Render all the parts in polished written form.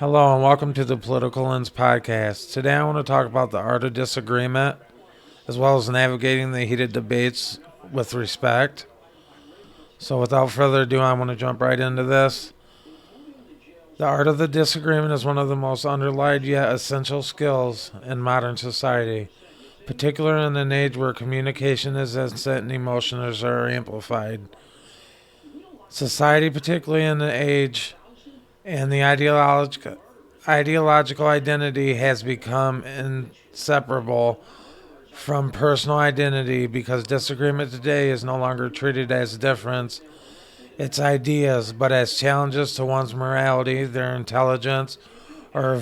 Hello and welcome to the Political Lens podcast. Today I want to talk about the art of disagreement as well as navigating the heated debates with respect. So without further ado, I want to jump right into this. The art of the disagreement is one of the most underlined yet essential skills in modern society, particularly in an age where communication is instant and emotions are amplified. Society, particularly in the age and the ideological identity has become inseparable from personal identity because disagreement today is no longer treated as difference, its ideas, but as challenges to one's morality, their intelligence, or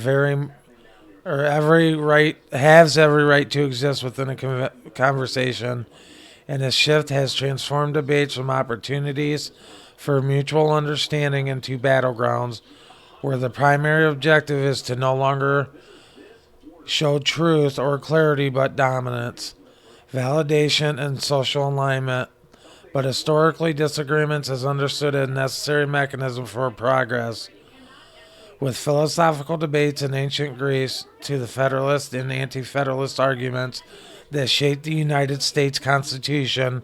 every right has every right to exist within a conversation. And this shift has transformed debates from opportunities for mutual understanding into battlegrounds where the primary objective is to no longer show truth or clarity but dominance, validation, and social alignment. But historically, disagreements is understood as a necessary mechanism for progress. With philosophical debates in ancient Greece to the Federalist and Anti-Federalist arguments that shaped the United States Constitution,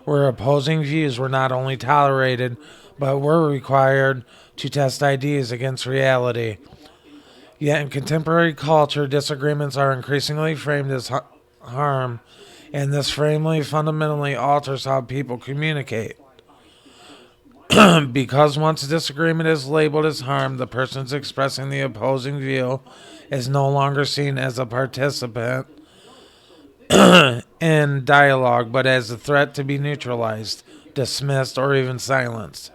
where opposing views were not only tolerated but were required to test ideas against reality. Yet in contemporary culture, disagreements are increasingly framed as harm, and this framing fundamentally alters how people communicate. Because once a disagreement is labeled as harm, the person expressing the opposing view is no longer seen as a participant in dialogue, but as a threat to be neutralized, dismissed, or even silenced.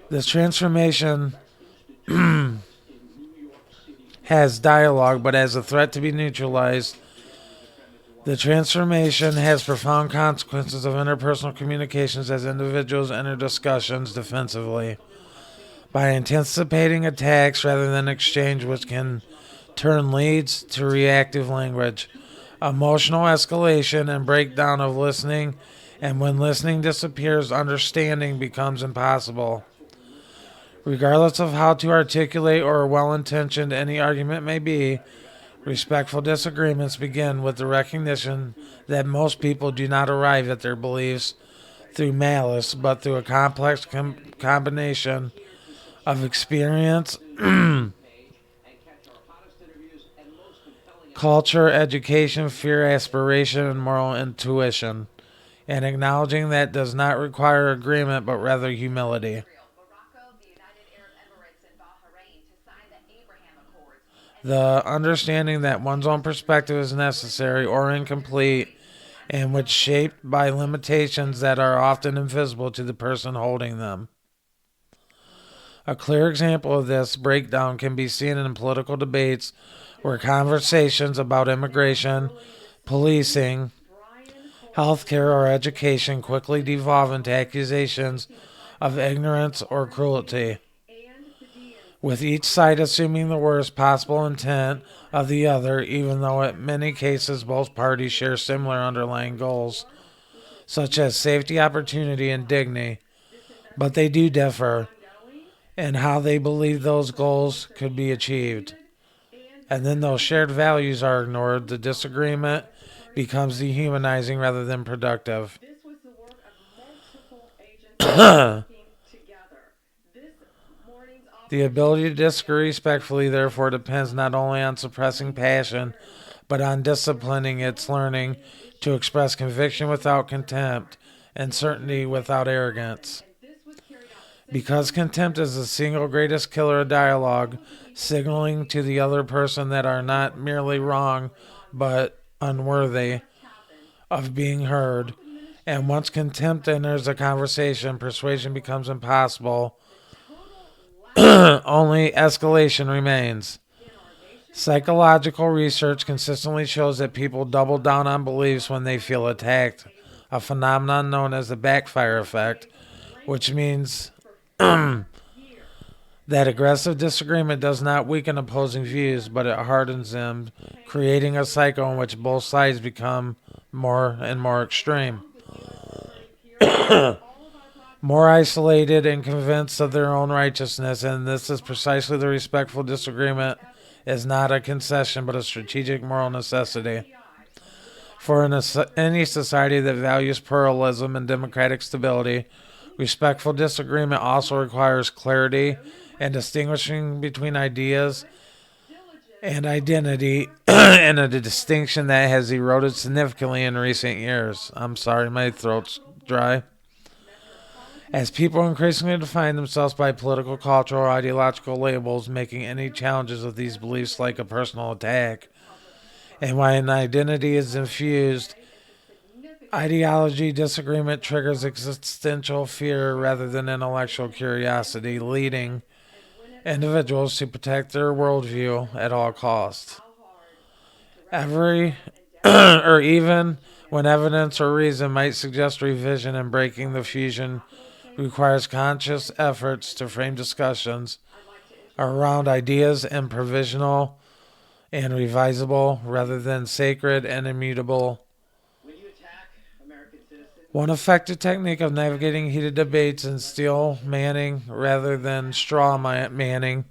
This transformation has dialogue, but as a threat to be neutralized. The transformation has profound consequences of interpersonal communications as individuals enter discussions defensively. By anticipating attacks rather than exchange, which can turn leads to reactive language, emotional escalation, and breakdown of listening, and when listening disappears, understanding becomes impossible. Regardless of how to articulate or well-intentioned any argument may be, respectful disagreements begin with the recognition that most people do not arrive at their beliefs through malice, but through a complex combination of experience, culture, education, fear, aspiration, and moral intuition, and acknowledging that does not require agreement but rather humility. The understanding that one's own perspective is necessary or incomplete and which shaped by limitations that are often invisible to the person holding them. A clear example of this breakdown can be seen in political debates where conversations about immigration, policing, healthcare, or education quickly devolve into accusations of ignorance or cruelty, with each side assuming the worst possible intent of the other, even though in many cases both parties share similar underlying goals, such as safety, opportunity, and dignity, but they do differ in how they believe those goals could be achieved. And then those shared values are ignored, the disagreement becomes dehumanizing rather than productive. The ability to disagree respectfully, therefore, depends not only on suppressing passion, but on disciplining its learning to express conviction without contempt and certainty without arrogance. Because contempt is the single greatest killer of dialogue, signaling to the other person that are not merely wrong, but unworthy of being heard. And once contempt enters a conversation, persuasion becomes impossible. Only escalation remains. Psychological research consistently shows that people double down on beliefs when they feel attacked, a phenomenon known as the backfire effect, which means that aggressive disagreement does not weaken opposing views, but it hardens them, creating a cycle in which both sides become more and more extreme. more isolated and convinced of their own righteousness, and this is precisely the respectful disagreement is not a concession but a strategic moral necessity. For any society that values pluralism and democratic stability, respectful disagreement also requires clarity and distinguishing between ideas and identity, and a distinction that has eroded significantly in recent years. I'm sorry, my throat's dry. As people increasingly define themselves by political, cultural, or ideological labels, making any challenges of these beliefs like a personal attack, and when an identity is infused, ideology disagreement triggers existential fear rather than intellectual curiosity, leading individuals to protect their worldview at all costs. Every or even when evidence or reason might suggest revision and breaking the fusion requires conscious efforts to frame discussions around ideas and provisional and revisable rather than sacred and immutable. One effective technique of navigating heated debates is steel manning rather than straw manning,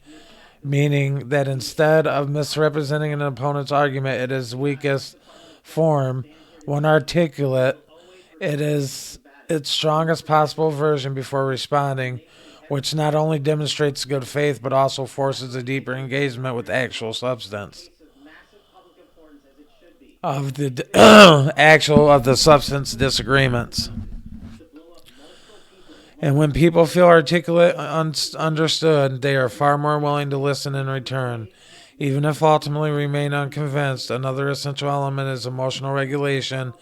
meaning that instead of misrepresenting an opponent's argument at its weakest form, when articulate, it is its strongest possible version before responding, which not only demonstrates good faith but also forces a deeper engagement with actual substance of the of the substance disagreements. And when people feel articulate, understood, they are far more willing to listen in return, even if ultimately remain unconvinced. Another essential element is emotional regulation,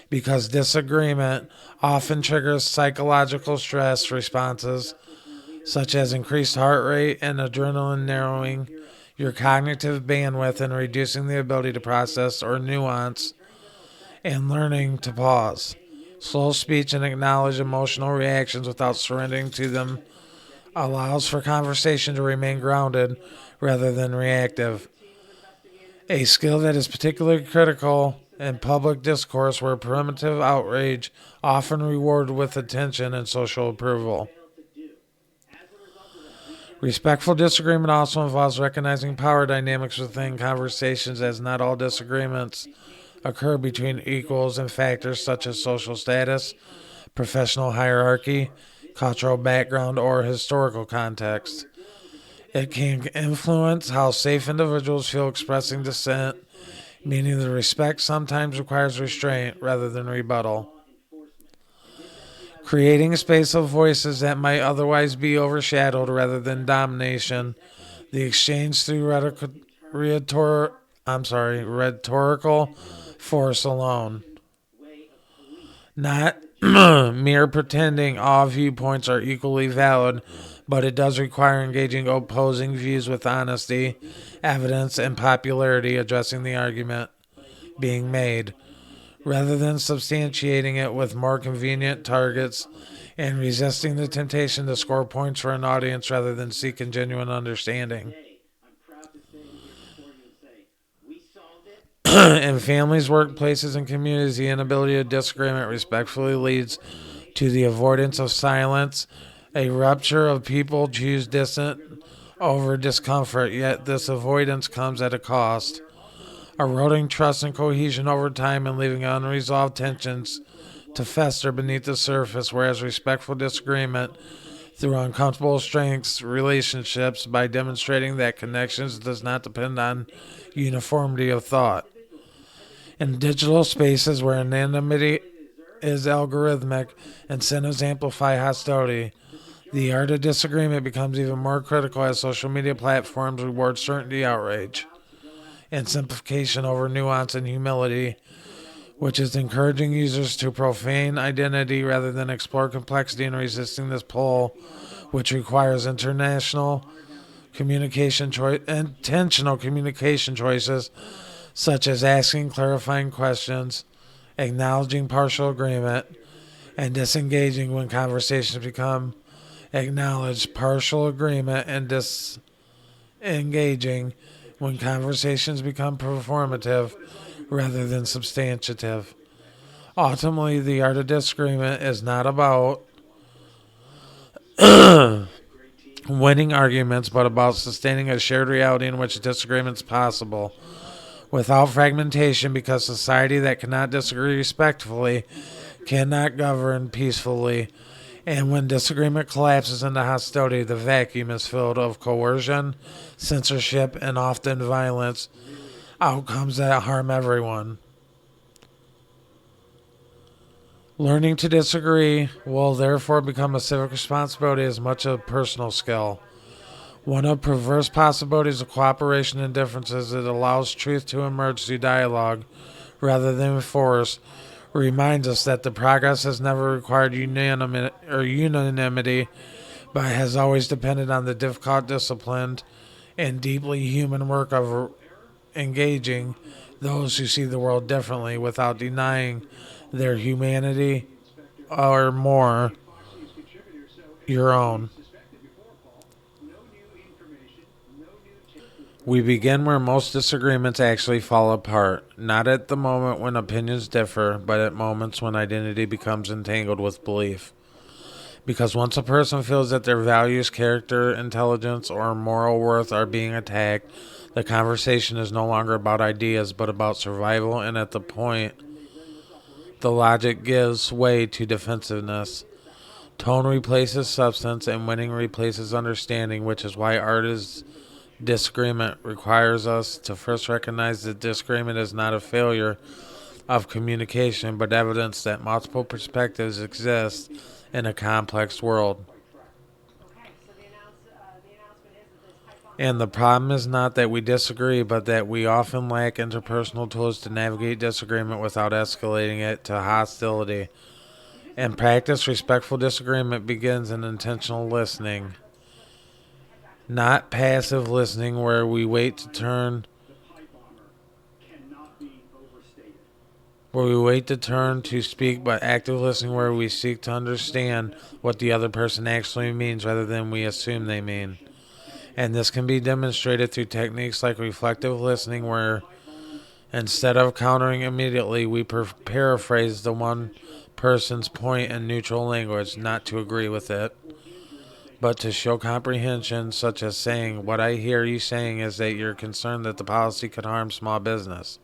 because disagreement often triggers psychological stress responses, such as increased heart rate and adrenaline, narrowing your cognitive bandwidth and reducing the ability to process or nuance, and learning to pause. Slow speech and acknowledge emotional reactions without surrendering to them allows for conversation to remain grounded rather than reactive. A skill that is particularly critical in public discourse where primitive outrage often rewarded with attention and social approval. Respectful disagreement also involves recognizing power dynamics within conversations, as not all disagreements occur between equals in factors such as social status, professional hierarchy, cultural background, or historical context. It can influence how safe individuals feel expressing dissent, meaning that respect sometimes requires restraint rather than rebuttal. Creating a space of voices that might otherwise be overshadowed rather than domination. The exchange through rhetorical force alone. Not mere pretending all viewpoints are equally valid, but it does require engaging opposing views with honesty, evidence, and popularity, addressing the argument being made, rather than substantiating it with more convenient targets, and resisting the temptation to score points for an audience rather than seeking genuine understanding. In families, workplaces, and communities, the inability to disagreement respectfully leads to the avoidance of silence, a rupture of people choose dissent over discomfort, yet this avoidance comes at a cost, eroding trust and cohesion over time and leaving unresolved tensions to fester beneath the surface, whereas respectful disagreement through uncomfortable strengths relationships by demonstrating that connections does not depend on uniformity of thought. In digital spaces where anonymity is algorithmic, incentives amplify hostility. The art of disagreement becomes even more critical as social media platforms reward certainty, outrage, and simplification over nuance and humility, which is encouraging users to profane identity rather than explore complexity, and resisting this pull, which requires intentional communication choices, such as asking clarifying questions, acknowledging partial agreement, and disengaging when conversations become acknowledged, partial agreement, and disengaging when conversations become performative rather than substantive. Ultimately, the art of disagreement is not about winning arguments, but about sustaining a shared reality in which disagreement is possible without fragmentation, because society that cannot disagree respectfully cannot govern peacefully. And when disagreement collapses into hostility, the vacuum is filled of coercion, censorship, and often violence, outcomes that harm everyone. Learning to disagree will therefore become a civic responsibility as much as a personal skill. One of perverse possibilities of cooperation and differences, it allows truth to emerge through dialogue rather than force, reminds us that the progress has never required unanimity, but has always depended on the difficult, disciplined, and deeply human work of engaging those who see the world differently without denying their humanity or more your own. We begin where most disagreements actually fall apart, not at the moment when opinions differ, but at moments when identity becomes entangled with belief. Because once a person feels that their values, character, intelligence, or moral worth are being attacked, the conversation is no longer about ideas but about survival, and at the point, the logic gives way to defensiveness. Tone replaces substance, and winning replaces understanding, which is why art is disagreement requires us to first recognize that disagreement is not a failure of communication, but evidence that multiple perspectives exist in a complex world. And the problem is not that we disagree, but that we often lack interpersonal tools to navigate disagreement without escalating it to hostility. In practice, respectful disagreement begins in intentional listening, not passive listening where we wait to turn to speak, but active listening where we seek to understand what the other person actually means rather than we assume they mean. And this can be demonstrated through techniques like reflective listening, where instead of countering immediately, we paraphrase the one person's point in neutral language, not to agree with it, but to show comprehension, such as saying, "What I hear you saying is that you're concerned that the policy could harm small business,"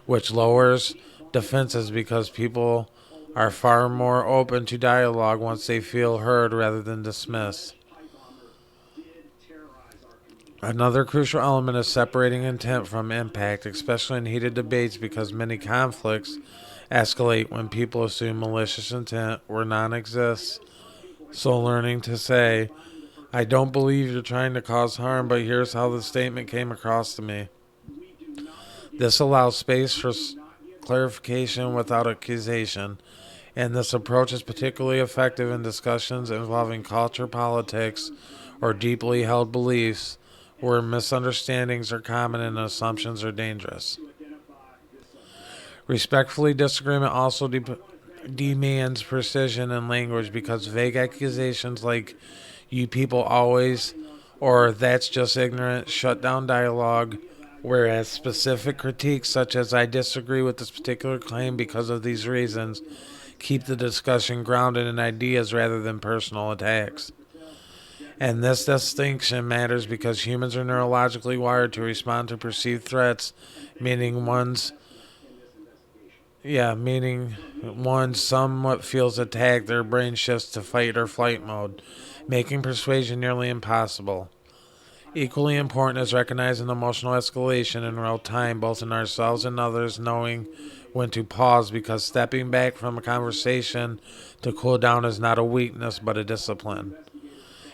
which lowers defenses because people are far more open to dialogue once they feel heard rather than dismissed. Another crucial element is separating intent from impact, especially in heated debates, because many conflicts escalate when people assume malicious intent where none exists. So, learning to say, "I don't believe you're trying to cause harm, but here's how the statement came across to me." This allows space for clarification without accusation, and this approach is particularly effective in discussions involving culture, politics, or deeply held beliefs where misunderstandings are common and assumptions are dangerous. Respectfully, disagreement also demands precision in language, because vague accusations like "you people always" or "that's just ignorant" shut down dialogue, whereas specific critiques such as "I disagree with this particular claim because of these reasons" keep the discussion grounded in ideas rather than personal attacks. And this distinction matters because humans are neurologically wired to respond to perceived threats, meaning one's meaning one somewhat feels attacked, their brain shifts to fight or flight mode, making persuasion nearly impossible. Equally important is recognizing emotional escalation in real time, both in ourselves and others, knowing when to pause, because stepping back from a conversation to cool down is not a weakness but a discipline.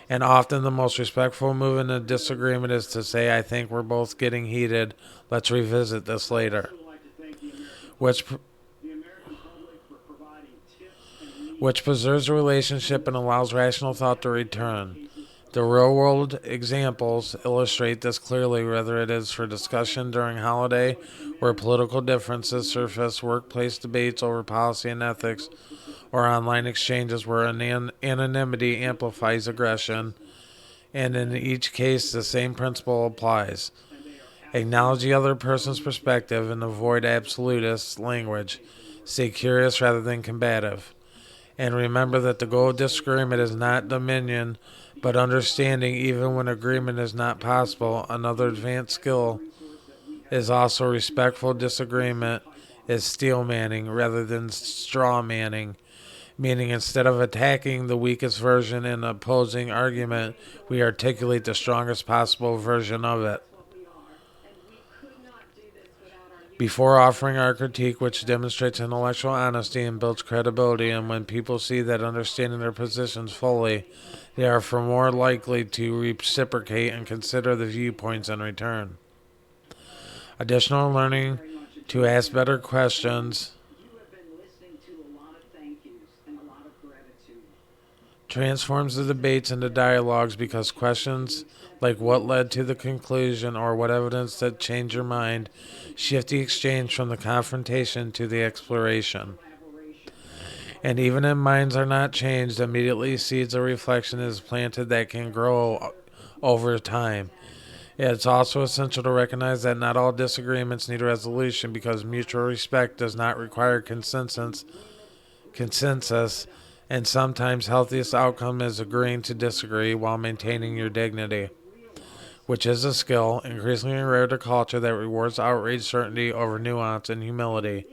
And often the most respectful move in a disagreement is to say, "I think we're both getting heated. Let's revisit this later." Which which preserves a relationship and allows rational thought to return. The real world examples illustrate this clearly, whether it is for discussion during holiday where political differences surface, workplace debates over policy and ethics, or online exchanges where anonymity amplifies aggression. And in each case, the same principle applies. Acknowledge the other person's perspective and avoid absolutist language. Stay curious rather than combative. And remember that the goal of disagreement is not dominion, but understanding. Even when agreement is not possible, another advanced skill is also respectful disagreement, is steel manning rather than straw manning. Meaning, instead of attacking the weakest version in an opposing argument, we articulate the strongest possible version of it. Before offering our critique, which demonstrates intellectual honesty and builds credibility, and when people see that understanding their positions fully, they are far more likely to reciprocate and consider the viewpoints in return. Additional learning to ask better questions transforms the debates into dialogues because questions like what led to the conclusion or what evidence that changed your mind shift the exchange from the confrontation to the exploration. And even if minds are not changed, immediately seeds of reflection is planted that can grow over time. It's also essential to recognize that not all disagreements need a resolution because mutual respect does not require consensus, and sometimes healthiest outcome is agreeing to disagree while maintaining your dignity, which is a skill increasingly rare to culture that rewards outrage certainty over nuance and humility.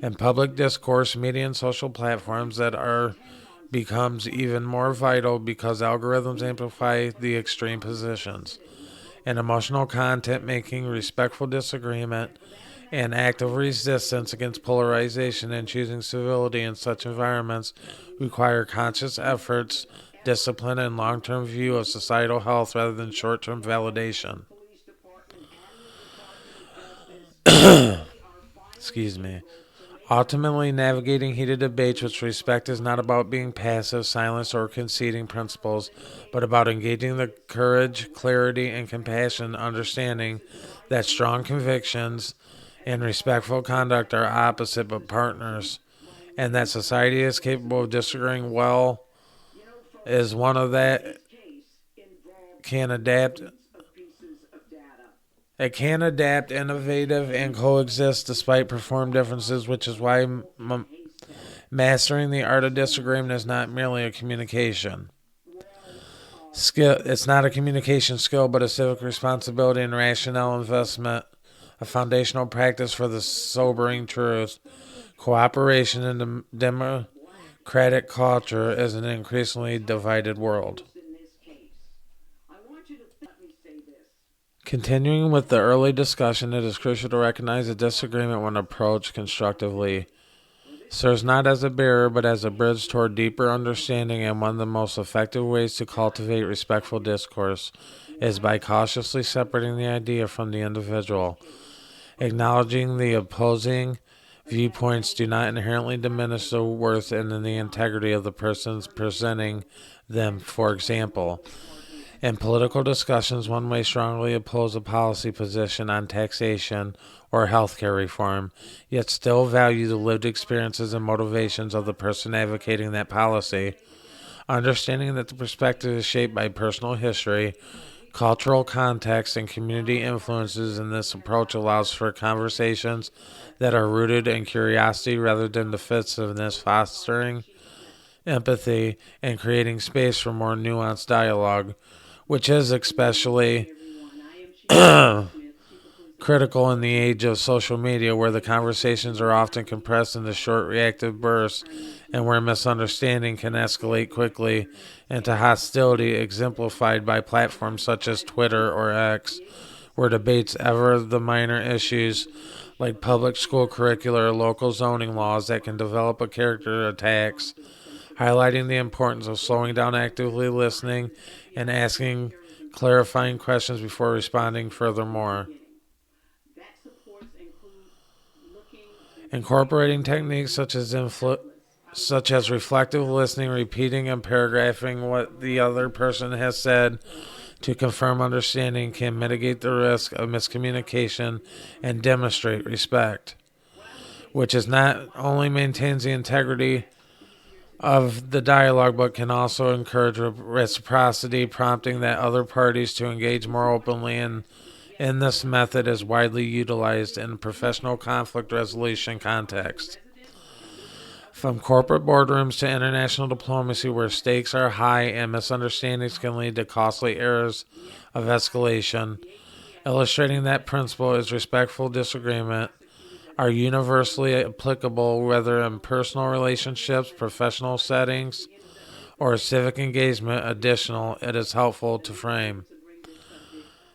And public discourse, media, and social platforms that are becomes even more vital because algorithms amplify the extreme positions. And emotional content making, respectful disagreement, and active resistance against polarization and choosing civility in such environments require conscious efforts, discipline, and long term view of societal health rather than short term validation. Excuse me. Ultimately, navigating heated debates with respect is not about being passive, silenced, or conceding principles, but about engaging the courage, clarity, and compassion, understanding that strong convictions and respectful conduct are opposite but partners, and that society is capable of disagreeing well, is one of that can adapt. It can adapt, innovative, and coexist despite performed differences, which is why mastering the art of disagreement is not merely a communication skill. It's not a communication skill, but a civic responsibility and rational investment, a foundational practice for the sobering truth. Cooperation in the democratic culture is an increasingly divided world. Continuing with the early discussion, it is crucial to recognize that disagreement, when approached constructively, serves not as a barrier but as a bridge toward deeper understanding, and one of the most effective ways to cultivate respectful discourse is by cautiously separating the idea from the individual. Acknowledging the opposing viewpoints do not inherently diminish the worth and the integrity of the persons presenting them. For example, in political discussions, one may strongly oppose a policy position on taxation or healthcare reform, yet still value the lived experiences and motivations of the person advocating that policy. Understanding that the perspective is shaped by personal history, cultural context, and community influences in this approach allows for conversations that are rooted in curiosity rather than defensiveness, fostering empathy and creating space for more nuanced dialogue, which is especially critical in the age of social media, where the conversations are often compressed into short reactive bursts and where misunderstanding can escalate quickly into hostility, exemplified by platforms such as Twitter or X, where debates over the minor issues like public school curricula or local zoning laws that can develop a character attacks, highlighting the importance of slowing down, actively listening, and asking clarifying questions before responding. Furthermore, incorporating techniques such as reflective listening, repeating and paragraphing what the other person has said to confirm understanding can mitigate the risk of miscommunication and demonstrate respect, which is not only maintains the integrity of the dialogue but can also encourage reciprocity, prompting that other parties to engage more openly. And in this method is widely utilized in professional conflict resolution context. From corporate boardrooms to international diplomacy, where stakes are high and misunderstandings can lead to costly errors of escalation. Illustrating that principle is respectful disagreement are universally applicable whether in personal relationships, professional settings, or civic engagement. Additional, it is helpful to frame.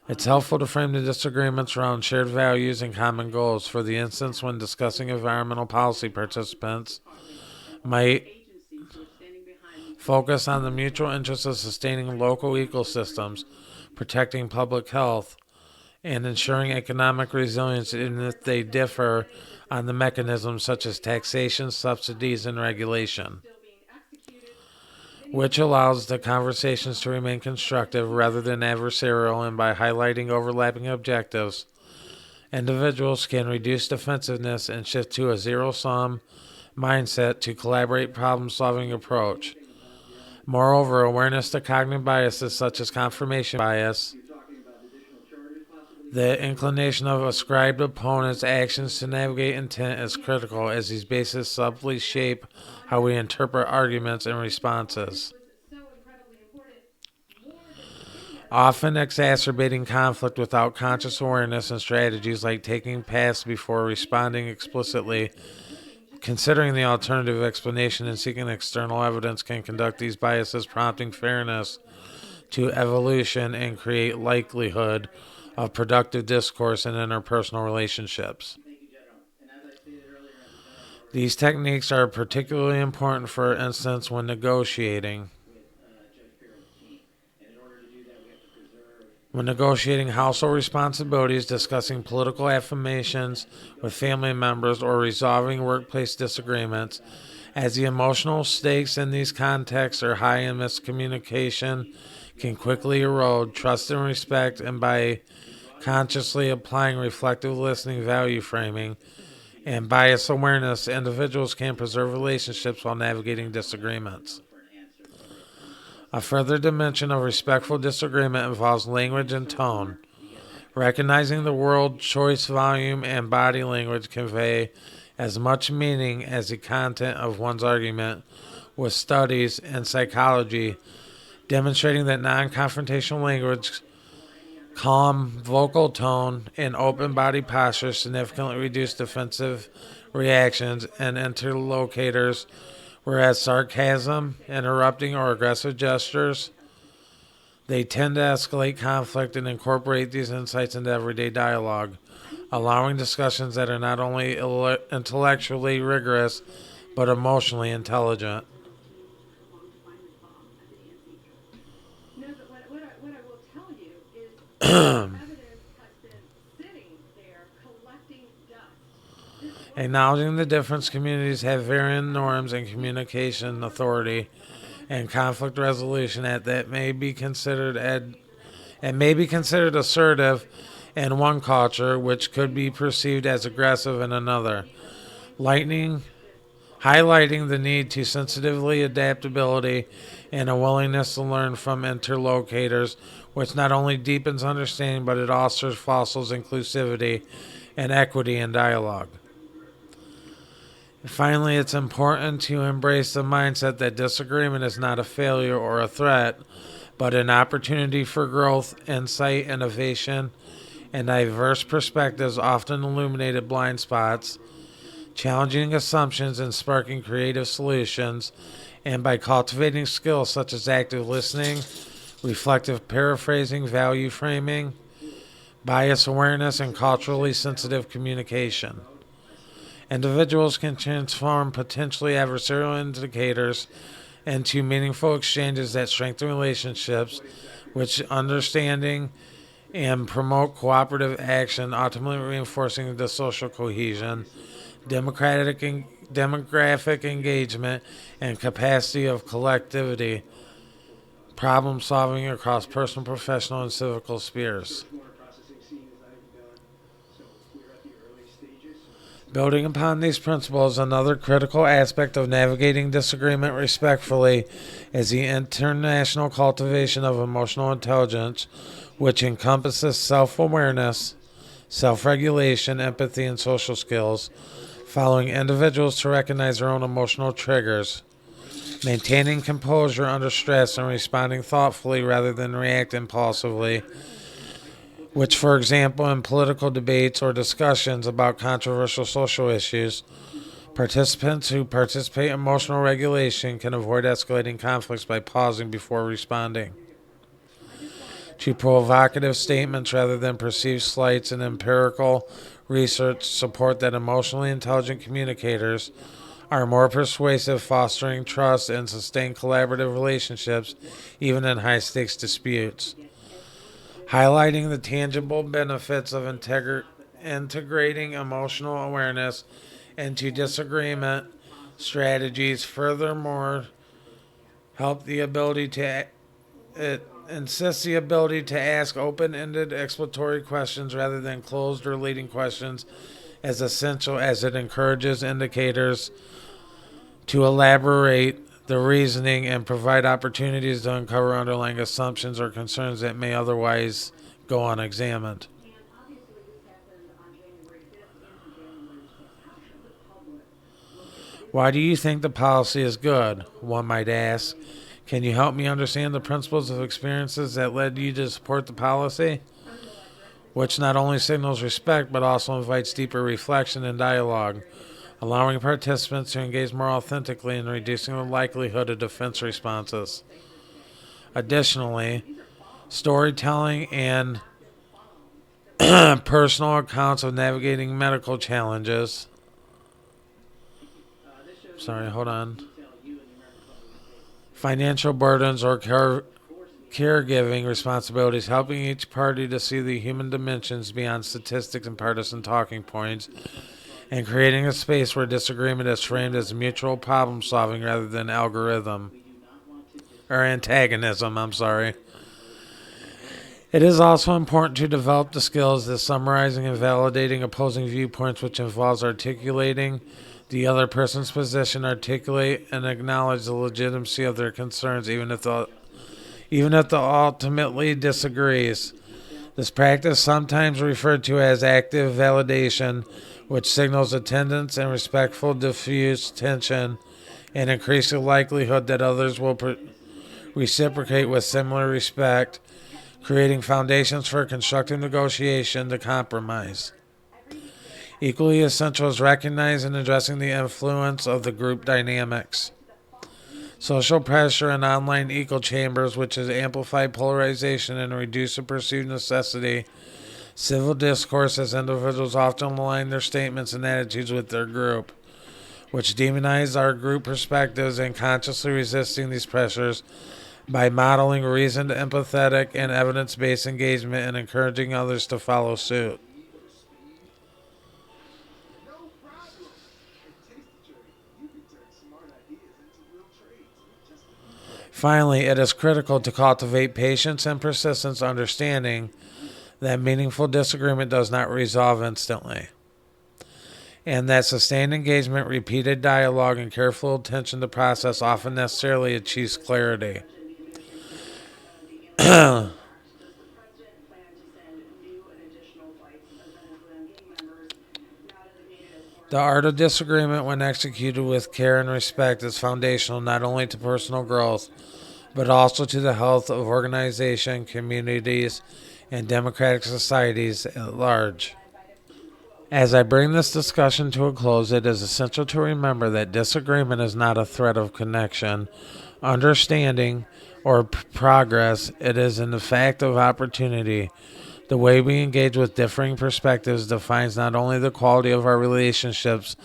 It's helpful to frame the disagreements around shared values and common goals. For the instance, when discussing environmental policy, participants might focus on the mutual interest of sustaining local ecosystems, protecting public health, and ensuring economic resilience, even if they differ on the mechanisms such as taxation, subsidies, and regulation, which allows the conversations to remain constructive rather than adversarial. And by highlighting overlapping objectives, individuals can reduce defensiveness and shift to a zero-sum mindset to collaborate problem-solving approach. Moreover, awareness to cognitive biases such as confirmation bias, the inclination of ascribed opponents' actions to navigate intent, is critical, as these bases subtly shape how we interpret arguments and responses, often exacerbating conflict without conscious awareness. And strategies like taking paths before responding explicitly, considering the alternative explanation, and seeking external evidence can conduct these biases, prompting fairness to evolution and create likelihood of productive discourse in interpersonal relationships. These techniques are particularly important, for instance, when negotiating household responsibilities, discussing political affirmations with family members, or resolving workplace disagreements, as the emotional stakes in these contexts are high and miscommunication can quickly erode trust and respect. And by consciously applying reflective listening, value framing, and bias awareness, individuals can preserve relationships while navigating disagreements. A further dimension of respectful disagreement involves language and tone. Recognizing the word choice, volume, and body language convey as much meaning as the content of one's argument, with studies in psychology demonstrating that non-confrontational language, calm vocal tone, and open body posture significantly reduce defensive reactions and interlocutors, whereas sarcasm, interrupting, or aggressive gestures, they tend to escalate conflict. And incorporate these insights into everyday dialogue, allowing discussions that are not only intellectually rigorous but emotionally intelligent. Acknowledging the difference communities have varying norms and communication authority and conflict resolution that may be considered assertive in one culture, which could be perceived as aggressive in another. Highlighting the need to sensitively adaptability and a willingness to learn from interlocutors, which not only deepens understanding but it also fosters inclusivity and equity in dialogue. Finally, it's important to embrace the mindset that disagreement is not a failure or a threat, but an opportunity for growth, insight, innovation, and diverse perspectives often illuminated blind spots, challenging assumptions, and sparking creative solutions. And by cultivating skills such as active listening, reflective paraphrasing, value framing, bias awareness, and culturally sensitive communication, individuals can transform potentially adversarial indicators into meaningful exchanges that strengthen relationships, which understanding and promote cooperative action, ultimately reinforcing the social cohesion, demographic engagement, and capacity of collectivity, problem solving across personal, professional, and civical spheres. Building upon these principles, another critical aspect of navigating disagreement respectfully is the international cultivation of emotional intelligence, which encompasses self-awareness, self-regulation, empathy, and social skills. following individuals to recognize their own emotional triggers, maintaining composure under stress and responding thoughtfully rather than react impulsively, which, for example, in political debates or discussions about controversial social issues, participants who participate in emotional regulation can avoid escalating conflicts by pausing before responding to provocative statements rather than perceived slights, and empirical research support that emotionally intelligent communicators are more persuasive, fostering trust and sustained collaborative relationships even in high-stakes disputes. Highlighting the tangible benefits of integrating emotional awareness into disagreement strategies, furthermore, help the ability to it insists the ability to ask open-ended exploratory questions rather than closed or leading questions as essential, as it encourages indicators to elaborate the reasoning and provide opportunities to uncover underlying assumptions or concerns that may otherwise go unexamined. Why do you think the policy is good? One might ask. Can you help me understand the principles of experiences that led you to support the policy? Which not only signals respect but also invites deeper reflection and dialogue, allowing participants to engage more authentically and reducing the likelihood of defense responses. Additionally, storytelling and personal accounts of navigating medical challenges. Financial burdens or caregiving responsibilities, helping each party to see the human dimensions beyond statistics and partisan talking points, and creating a space where disagreement is framed as mutual problem solving rather than antagonism. It is also important to develop the skills of summarizing and validating opposing viewpoints, which involves articulating the other person's position, articulate and acknowledge the legitimacy of their concerns, even if the ultimately disagrees. This practice, sometimes referred to as active validation, which signals attendance and respectful diffuse tension and increase the likelihood that others will reciprocate with similar respect, creating foundations for constructive negotiation to compromise. Equally essential is recognizing and addressing the influence of the group dynamics. Social pressure and online echo chambers, which has amplified polarization and reduced the perceived necessity. Civil discourse, as individuals often align their statements and attitudes with their group, which demonize our group perspectives, and consciously resisting these pressures by modeling reasoned, empathetic, and evidence-based engagement and encouraging others to follow suit. Finally, it is critical to cultivate patience and persistence, understanding that meaningful disagreement does not resolve instantly, and that sustained engagement, repeated dialogue, and careful attention to process often necessarily achieves clarity. The art of disagreement, when executed with care and respect, is foundational not only to personal growth, but also to the health of organizations, communities, and democratic societies at large. As I bring this discussion to a close, it is essential to remember that disagreement is not a threat of connection, understanding, or progress. It is in the fact of opportunity. The way we engage with differing perspectives defines not only the quality of our relationships,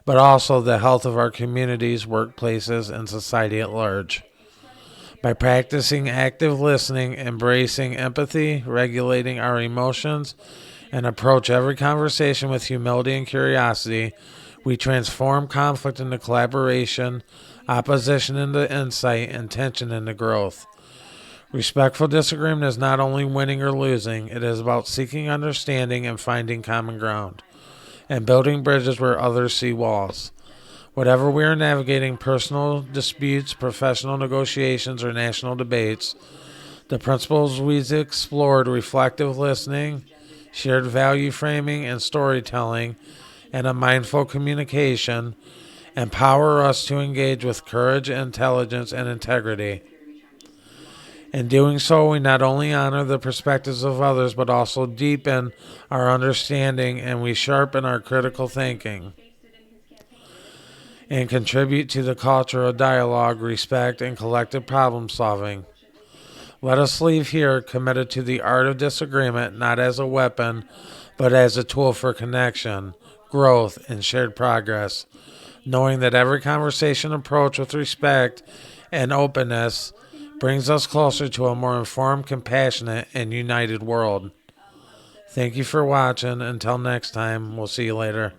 but also the health of our communities, workplaces, and society at large. By practicing active listening, embracing empathy, regulating our emotions, and approach every conversation with humility and curiosity, we transform conflict into collaboration, opposition into insight, and tension into growth. Respectful disagreement is not only winning or losing, it is about seeking understanding and finding common ground, and building bridges where others see walls. Whatever we are navigating, personal disputes, professional negotiations, or national debates, the principles we've explored, reflective listening, shared value framing, and storytelling, and a mindful communication empower us to engage with courage, intelligence, and integrity. In doing so, we not only honor the perspectives of others, but also deepen our understanding and we sharpen our critical thinking and contribute to the culture of dialogue, respect, and collective problem solving. Let us leave here committed to the art of disagreement, not as a weapon, but as a tool for connection, growth, and shared progress, knowing that every conversation approached with respect and openness brings us closer to a more informed, compassionate, and united world. Thank you for watching. Until next time, we'll see you later.